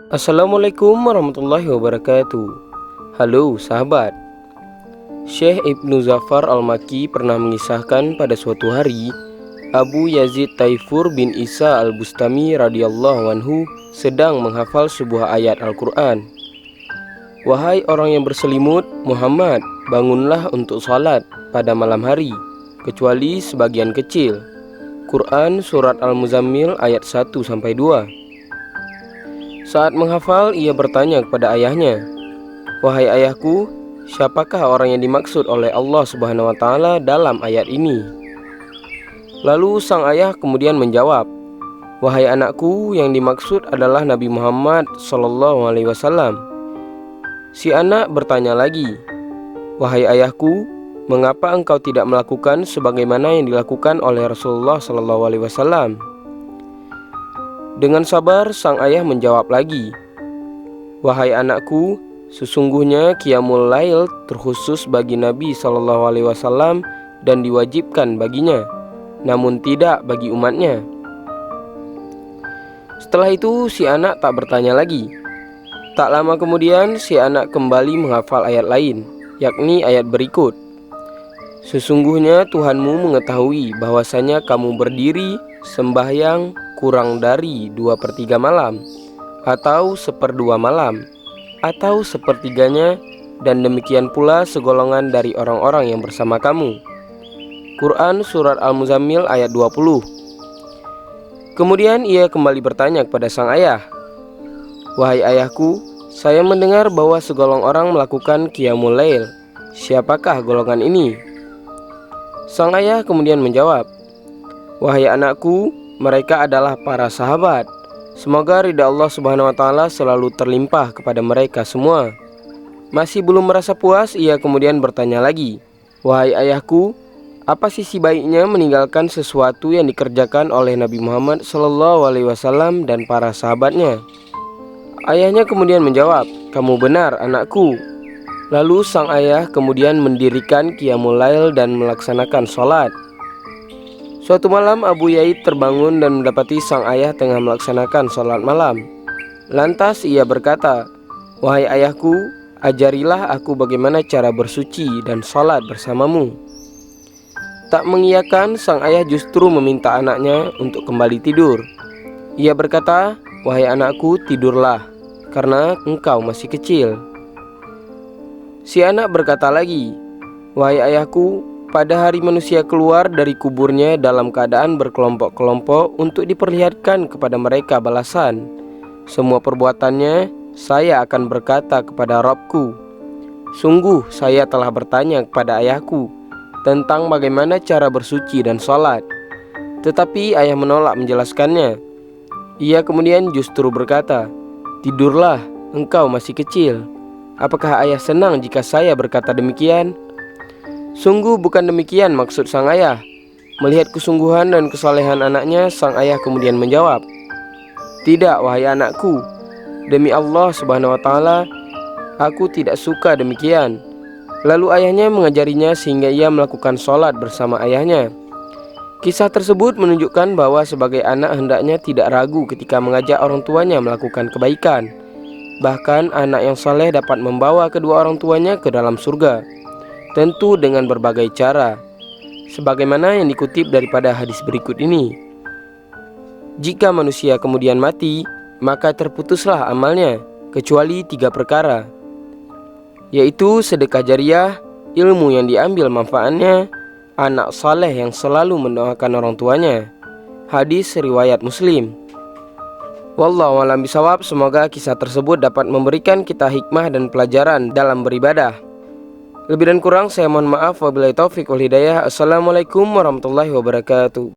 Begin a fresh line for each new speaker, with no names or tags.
Assalamualaikum warahmatullahi wabarakatuh. Halo sahabat. Syekh Ibnu Zafar Al-Makki pernah mengisahkan pada suatu hari Abu Yazid Taifur bin Isa Al-Bustami radhiyallahu anhu sedang menghafal sebuah ayat Al-Quran. Wahai orang yang berselimut, Muhammad, bangunlah untuk salat pada malam hari, kecuali sebagian kecil. Quran Surat Al-Muzammil ayat 1-2. Saat menghafal, ia bertanya kepada ayahnya, "Wahai ayahku, siapakah orang yang dimaksud oleh Allah Subhanahu wa Ta'ala dalam ayat ini?" Lalu sang ayah kemudian menjawab, "Wahai anakku, yang dimaksud adalah Nabi Muhammad Sallallahu Alaihi Wasallam." Si anak bertanya lagi, "Wahai ayahku, mengapa engkau tidak melakukan sebagaimana yang dilakukan oleh Rasulullah Sallallahu Alaihi Wasallam?" Dengan sabar sang ayah menjawab lagi, "Wahai anakku, sesungguhnya qiyamul lail terkhusus bagi Nabi Shallallahu Alaihi Wasallam dan diwajibkan baginya, namun tidak bagi umatnya." Setelah itu si anak tak bertanya lagi. Tak lama kemudian si anak kembali menghafal ayat lain, yakni ayat berikut, "Sesungguhnya Tuhanmu mengetahui bahwasanya kamu berdiri sembahyang kurang dari 2/3 malam, atau 1/2 malam, atau sepertiganya, dan demikian pula segolongan dari orang-orang yang bersama kamu." Quran Surat Al-Muzammil ayat 20. Kemudian ia kembali bertanya kepada sang ayah, "Wahai ayahku, saya mendengar bahwa segolong orang melakukan qiyamul lail. Siapakah golongan ini?" Sang ayah kemudian menjawab, "Wahai anakku, mereka adalah para sahabat. Semoga ridha Allah Subhanahu wa Ta'ala selalu terlimpah kepada mereka semua." Masih belum merasa puas, ia kemudian bertanya lagi, "Wahai ayahku, apa sisi baiknya meninggalkan sesuatu yang dikerjakan oleh Nabi Muhammad Sallallahu Alaihi Wasallam dan para sahabatnya?" Ayahnya kemudian menjawab, "Kamu benar anakku." Lalu sang ayah kemudian mendirikan qiyamul lail dan melaksanakan sholat. Suatu malam Abu Yazid terbangun dan mendapati sang ayah tengah melaksanakan sholat malam. Lantas ia berkata, "Wahai ayahku, ajarilah aku bagaimana cara bersuci dan sholat bersamamu." Tak mengiyakan, sang ayah justru meminta anaknya untuk kembali tidur. Ia berkata, "Wahai anakku, tidurlah, karena engkau masih kecil." Si anak berkata lagi, "Wahai ayahku, pada hari manusia keluar dari kuburnya dalam keadaan berkelompok-kelompok untuk diperlihatkan kepada mereka balasan semua perbuatannya, saya akan berkata kepada Rabbku, sungguh saya telah bertanya kepada ayahku tentang bagaimana cara bersuci dan sholat, tetapi ayah menolak menjelaskannya. Ia kemudian justru berkata, tidurlah, engkau masih kecil. Apakah ayah senang jika saya berkata demikian?" Sungguh bukan demikian maksud sang ayah. Melihat kesungguhan dan kesolehan anaknya, sang ayah kemudian menjawab, "Tidak wahai anakku, demi Allah Subhanahu wa Ta'ala, aku tidak suka demikian." Lalu ayahnya mengajarinya sehingga ia melakukan sholat bersama ayahnya. Kisah tersebut menunjukkan bahwa sebagai anak hendaknya tidak ragu ketika mengajak orang tuanya melakukan kebaikan. Bahkan anak yang saleh dapat membawa kedua orang tuanya ke dalam surga, tentu dengan berbagai cara, sebagaimana yang dikutip daripada hadis berikut ini. Jika manusia kemudian mati, maka terputuslah amalnya, kecuali 3 perkara, yaitu sedekah jariah, ilmu yang diambil manfaatnya, anak saleh yang selalu mendoakan orang tuanya. Hadis riwayat Muslim. Wallahu a'lam bishawab. Semoga kisah tersebut dapat memberikan kita hikmah dan pelajaran dalam beribadah. Lebih dan kurang saya mohon maaf. Wabillahi taufik wal hidayah. Assalamualaikum warahmatullahi wabarakatuh.